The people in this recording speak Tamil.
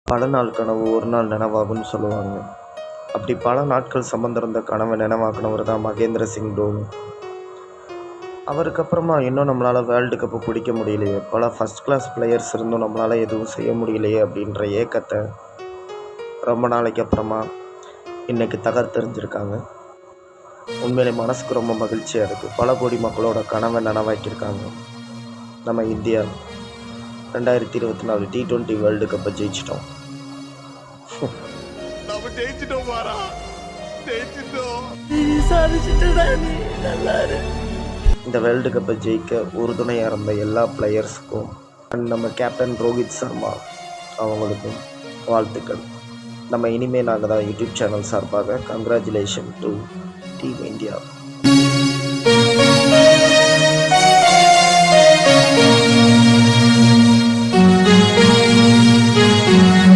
பல நாள் கனவு ஒரு நாள் நினைவாகும்னு சொல்லுவாங்க. அப்படி பல நாட்கள் சம்மந்திருந்த கனவை நினைவாக்குனவர் தான் மகேந்திர சிங் தோனி. அவருக்கு அப்புறமா இன்னும் நம்மளால் வேர்ல்டு கப்பு பிடிக்க முடியலையே, பல ஃபஸ்ட் கிளாஸ் பிளேயர்ஸ் இருந்தும் நம்மளால் எதுவும் செய்ய முடியலையே அப்படின்ற ஏக்கத்தை ரொம்ப நாளைக்கு அப்புறமா இன்றைக்கி தகர்த்தெறிஞ்சிருக்காங்க. உண்மையிலே மனசுக்கு ரொம்ப மகிழ்ச்சியாக இருக்குது. பல கோடி மக்களோட கனவை நினைவாக்கியிருக்காங்க. நம்ம இந்தியா 2024 T20 வேர்ல்டு கப்பை ஜெயிச்சிட்டோம். இந்த வேர்ல்டு கப்பை ஜெயிக்க உறுதுணையாக இருந்த எல்லா பிளேயர்ஸுக்கும் அண்ட் நம்ம கேப்டன் ரோஹித் சர்மா அவங்களுக்கும் வாழ்த்துக்கள். நம்ம இனிமேல் நாங்கள் தான் யூடியூப் சேனல் சார்பாக கங்க்ராச்சுலேஷன் டு டீம் இந்தியா.